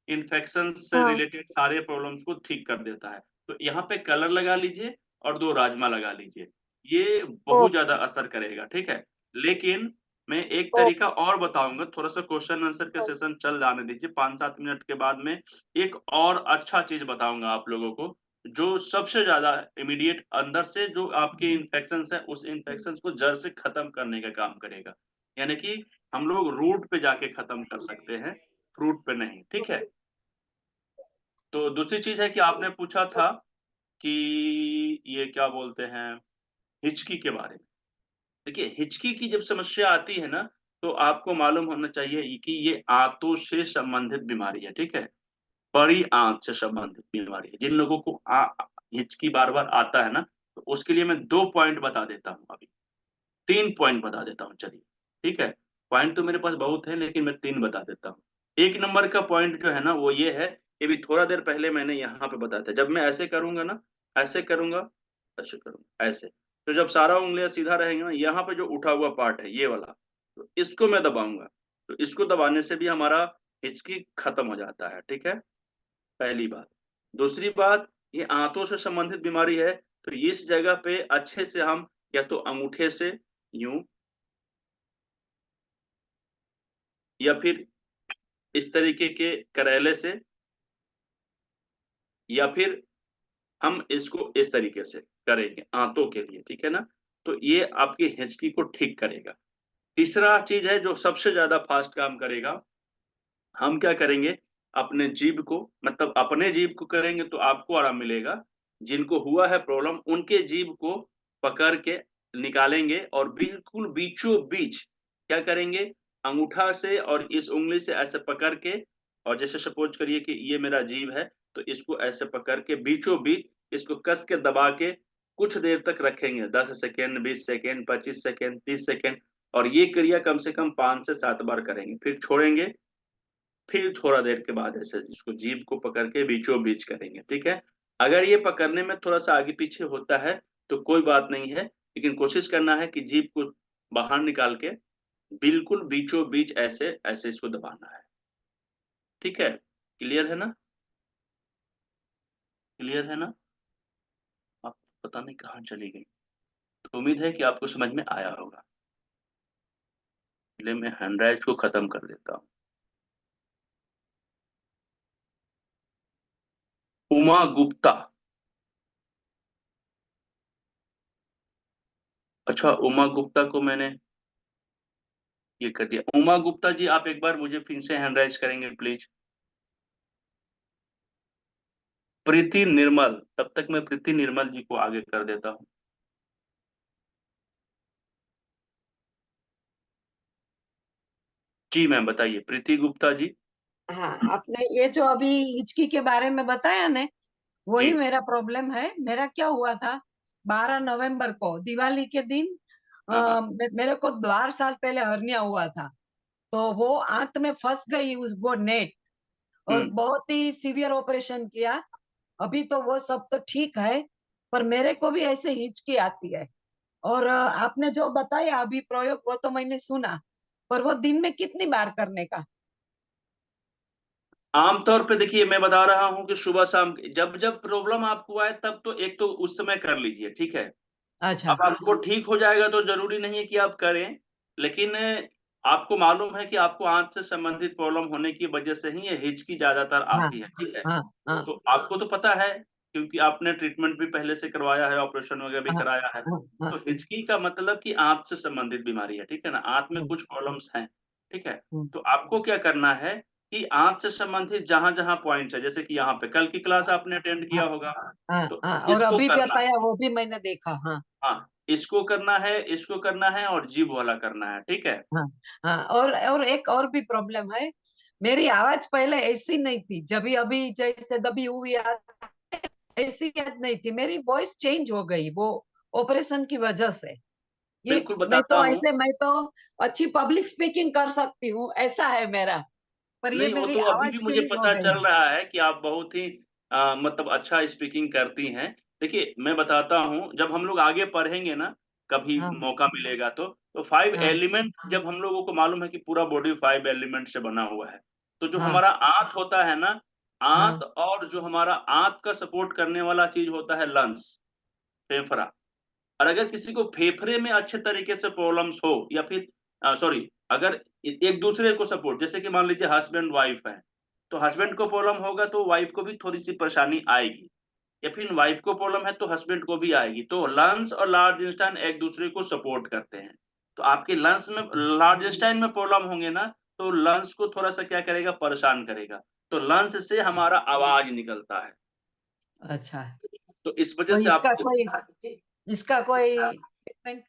इन्फेक्शन से हाँ। रिलेटेड सारे प्रॉब्लम्स को ठीक कर देता है। तो यहाँ पे कलर लगा लीजिए और 2 राजमा लगा लीजिए, ये बहुत ओके ज्यादा असर करेगा। ठीक है, लेकिन मैं एक ओके तरीका और बताऊंगा, थोड़ा सा क्वेश्चन आंसर के सेशन चल जाने दीजिए, 5-7 मिनट के बाद में एक और अच्छा चीज बताऊंगा आप लोगों को, जो सबसे ज्यादा इमीडिएट अंदर से जो आपके इन्फेक्शन है, उस इन्फेक्शन को जड़ से खत्म करने का काम करेगा। यानी कि हम लोग रूट पे जाके खत्म कर सकते हैं, फ्रूट पे नहीं। ठीक है, तो दूसरी चीज है कि आपने पूछा था कि ये क्या बोलते हैं, हिचकी के बारे में। देखिए हिचकी की जब समस्या आती है ना, तो आपको मालूम होना चाहिए कि ये आंतों से संबंधित बीमारी है। ठीक है, बड़ी आंत से संबंधित बीमारी है। जिन लोगों को हिचकी बार बार आता है ना, तो उसके लिए मैं 2 पॉइंट बता देता हूँ, अभी 3 पॉइंट बता देता हूँ। चलिए ठीक है, पॉइंट तो मेरे पास बहुत है, लेकिन मैं 3 बता देता हूँ। 1 नंबर का पॉइंट जो है ना, वो ये है, ये भी थोड़ा देर पहले मैंने यहाँ पे बताया था। जब मैं ऐसे करूंगा ना, ऐसे करूंगा, ऐसे करूंगा, ऐसे, तो जब सारा उंगलियां सीधा रहेंगे ना, यहाँ पे जो उठा हुआ पार्ट है ये वाला, तो इसको मैं दबाऊंगा, तो इसको दबाने से भी हमारा हिचकी खत्म हो जाता है। ठीक है, पहली बात। दूसरी बात, ये आंतों से संबंधित बीमारी है, तो इस जगह पे अच्छे से हम या तो अंगूठे से यूं, या फिर इस तरीके के करेले से, या फिर हम इसको इस तरीके से करेंगे आंतों के लिए। ठीक है ना, तो ये आपकी हिचकी को ठीक करेगा। तीसरा चीज है जो सबसे ज्यादा फास्ट काम करेगा, हम क्या करेंगे, अपने जीभ को, मतलब अपने जीभ को करेंगे तो आपको आराम मिलेगा, जिनको हुआ है प्रॉब्लम उनके जीभ को पकड़ के निकालेंगे और बिल्कुल बीचों बीच क्या करेंगे, अंगूठा से और इस उंगली से ऐसे पकड़ के, और जैसे सपोज करिए कि ये मेरा जीभ है, तो इसको ऐसे पकड़ के बीचों बीच इसको कस के दबा के कुछ देर तक रखेंगे, 10 सेकेंड, 20 सेकेंड, 25 सेकेंड, 30 सेकेंड, और ये क्रिया कम से कम 5 से 7 बार करेंगे। फिर छोड़ेंगे, फिर थोड़ा देर के बाद ऐसे इसको जीभ को पकड़ के बीचों बीच करेंगे। ठीक है, अगर ये पकड़ने में थोड़ा सा आगे पीछे होता है तो कोई बात नहीं है, लेकिन कोशिश करना है कि जीभ को बाहर निकाल के बिल्कुल बीचों बीच ऐसे ऐसे इसको दबाना है। ठीक है, क्लियर है ना, क्लियर है ना? आप पता नहीं कहाँ चली गई, तो उम्मीद है कि आपको समझ में आया होगा। इसलिए मैं हैंडराइज को खत्म कर देता हूँ। उमा गुप्ता, अच्छा उमा गुप्ता को मैंने ये कर दिया। उमा गुप्ता जी, आप एक बार मुझे फिर से हैंडराइज करेंगे प्लीज। प्रीति निर्मल, तब तक मैं प्रीति निर्मल जी को आगे कर देता हूँ। जी मैम बताइए, प्रीति गुप्ता जी। हाँ, आपने ये जो अभी हिचकी के बारे में बताया ना, वही जी मेरा प्रॉब्लम है। मेरा क्या हुआ था, 12 नवंबर को दिवाली के दिन हाँ हाँ मेरे को 12 साल पहले हर्निया हुआ था। तो वो आंत में फंस गई वो नेट, और बहुत ही सीवियर ऑपरेशन किया। अभी तो वो सब तो ठीक है, पर मेरे को भी ऐसे हिचकी आती है। और आपने जो बताया अभी प्रयोग, वो तो मैंने सुना, पर वो दिन में कितनी बार करने का? आमतौर पे देखिए, मैं बता रहा हूँ कि सुबह शाम जब जब प्रॉब्लम आपको आए तब तो एक तो उस समय कर लीजिए, ठीक है। अच्छा। अब आपको ठीक हो जाएगा तो जरूरी नहीं है कि आप करें, लेकिन आपको मालूम है कि आपको आंत से संबंधित प्रॉब्लम होने की वजह से ही ये हिचकी ज्यादातर हाँ आती है, ठीक है। हाँ हाँ तो आपको तो पता है, क्योंकि आपने ट्रीटमेंट भी पहले से करवाया है, ऑपरेशन वगैरह भी हाँ कराया है। हाँ हाँ तो हिचकी का मतलब कि आंत से संबंधित बीमारी है, ठीक है ना, आंत में कुछ प्रॉब्लम्स हैं, ठीक है। तो आपको क्या करना है कि आंत से संबंधित जहां जहां पॉइंट है, जैसे कि यहाँ पे कल की क्लास आपने अटेंड किया होगा, हाँ तो हाँ, और इसको अभी भी करना है। बताया वो भी मैंने देखा। हाँ हाँ, इसको करना है, इसको करना है, और जीभ वाला करना है, ठीक है। हाँ हाँ, और एक और भी प्रॉब्लम है। मेरी आवाज पहले ऐसी नहीं थी, जब अभी जैसे दबी हुई ऐसी याद नहीं थी, मेरी वॉइस चेंज हो गई वो ऑपरेशन की वजह से। ये बिल्कुल बताता हूँ। मैं तो अच्छी पब्लिक स्पीकिंग कर सकती हूँ, ऐसा है मेरा, पर ये नहीं, वो मेरी तो अभी आवाज भी मुझे चेंज हो पता गई चल है। रहा है कि आप बहुत ही मतलब अच्छा स्पीकिंग करती हैं। देखिए, मैं बताता हूँ, जब हम लोग आगे पढ़ेंगे ना, कभी हाँ मौका मिलेगा तो 5 हाँ एलिमेंट, जब हम लोगों को मालूम है कि पूरा बॉडी 5 एलिमेंट से बना हुआ है, तो जो हाँ हमारा आंत होता है ना, आंत, हाँ और जो हमारा आंत का सपोर्ट करने वाला चीज होता है लंग्स, फेफड़ा। और अगर किसी को फेफड़े में अच्छे तरीके से प्रॉब्लम्स हो, या फिर सॉरी, अगर एक दूसरे को सपोर्ट, जैसे कि मान लीजिए हस्बैंड वाइफ है, तो हस्बैंड को प्रॉब्लम होगा तो वाइफ को भी थोड़ी सी परेशानी आएगी, या फिर वाइफ को प्रॉब्लम है तो हस्बैंड को भी आएगी। तो लंग्स और लार्ज इंटेस्टाइन एक दूसरे को सपोर्ट करते हैं। तो आपके लंग्स में, लार्ज इंटेस्टाइन में प्रॉब्लम होंगे ना, तो लंग्स को थोड़ा सा क्या करेगा, परेशान करेगा। तो लंग्स से हमारा आवाज निकलता है। अच्छा। तो इस वजह तो से आपको इसका कोई ट्रीटमेंट?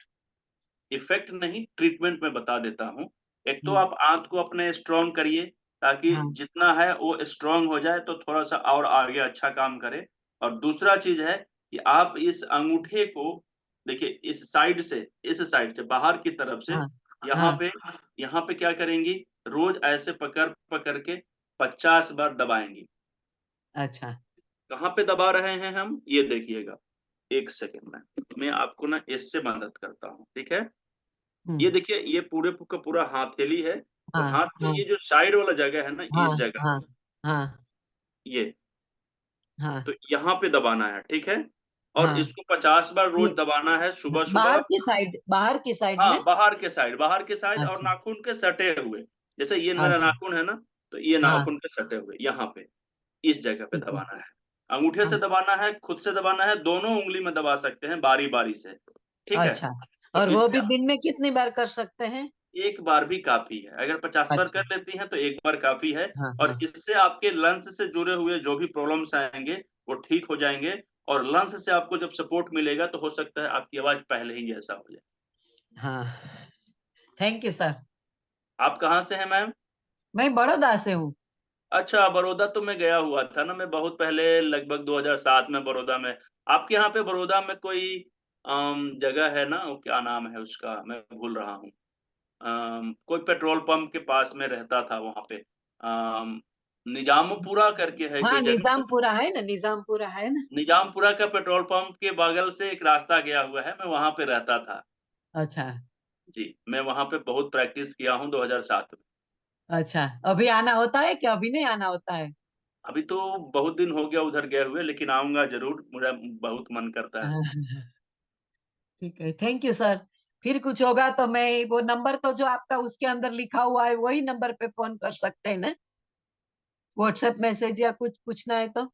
इफेक्ट नहीं, ट्रीटमेंट में बता देता हूँ। एक तो हम्म, आप आंत को अपने स्ट्रॉन्ग करिए, ताकि हाँ जितना है वो स्ट्रॉन्ग हो जाए, तो थोड़ा सा और आगे अच्छा काम करे। और दूसरा चीज है कि आप इस अंगूठे को देखिए, इस साइड से बाहर की तरफ से, हाँ यहाँ हाँ। पे यहाँ पे क्या करेंगी, रोज ऐसे पकड़ पकड़ के 50 बार दबाएंगी। अच्छा। कहाँ पे दबा रहे हैं हम, ये देखिएगा। एक सेकेंड में मैं आपको ना इससे मदद करता हूँ, ठीक है। ये हम्म, देखिए, ये पूरे का पूरा हथेली है, और हाँ हाथ के हाँ ये जो साइड वाला जगह है ना, हाँ इस जगह हाँ पे, हाँ ये, हाँ तो यहाँ पे दबाना है, ठीक है। और हाँ। इसको 50 बार रोज ये दबाना है, सुबह बाहर सुबह। की साइड, बाहर की साइड में? हाँ, बाहर के साइड, और अच्छा नाखून के सटे हुए, जैसे ये मेरा अच्छा। नाखून है ना, तो ये हाँ नाखून के सटे हुए यहाँ पे, इस जगह पे ठीक है। दबाना है। अंगूठे से हाँ दबाना है, खुद से दबाना है, दोनों उंगली में दबा सकते हैं बारी बारी से, ठीक है। अच्छा, तो और वो इससे भी दिन में कितनी बार कर सकते हैं? एक बार भी काफी है, अगर 50 बार अच्छा। कर लेती हैं तो एक बार काफी है। हाँ और हाँ इससे आपके लंग्स से जुड़े हुए जो भी प्रॉब्लम्स आएंगे वो ठीक हो जाएंगे। और लंग्स से आपको जब सपोर्ट मिलेगा तो हो सकता है आपकी आवाज पहले ही जैसा हो जाए। हाँ। Thank you sir. आप कहाँ से हैं मैम? मैं बड़ौदा से हूँ। अच्छा, बड़ौदा तो मैं गया हुआ था ना, मैं बहुत पहले, लगभग 2007 में बड़ौदा में। आपके यहाँ पे बड़ौदा में कोई जगह है ना, वो क्या नाम है उसका, मैं भूल रहा हूँ। कोई पेट्रोल पंप के पास में रहता था वहां पे, निजामपुरा करके है हाँ, कोई जगह। निजामपुरा है ना, निजामपुरा है ना। निजामपुरा का पेट्रोल पंप के बगल से एक रास्ता गया हुआ है, मैं वहां पे रहता था। अच्छा जी, मैं वहां पे बहुत प्रैक्टिस किया हूँ 2007 में। अच्छा। अभी आना होता है कि अभी नहीं आना होता है? अभी तो बहुत दिन हो गया उधर गए हुए, लेकिन आऊंगा जरूर, मेरा बहुत मन करता है। ठीक है, थैंक यू सर। फिर कुछ होगा तो मैं, वो नंबर तो जो आपका उसके अंदर लिखा हुआ है वही नंबर पे फोन कर सकते हैं ना? व्हाट्सएप मैसेज या कुछ पूछना है तो?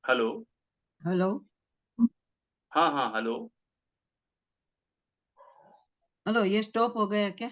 हेलो। हेलो। हाँ हाँ, हेलो। हेलो, ये स्टॉप हो गया क्या?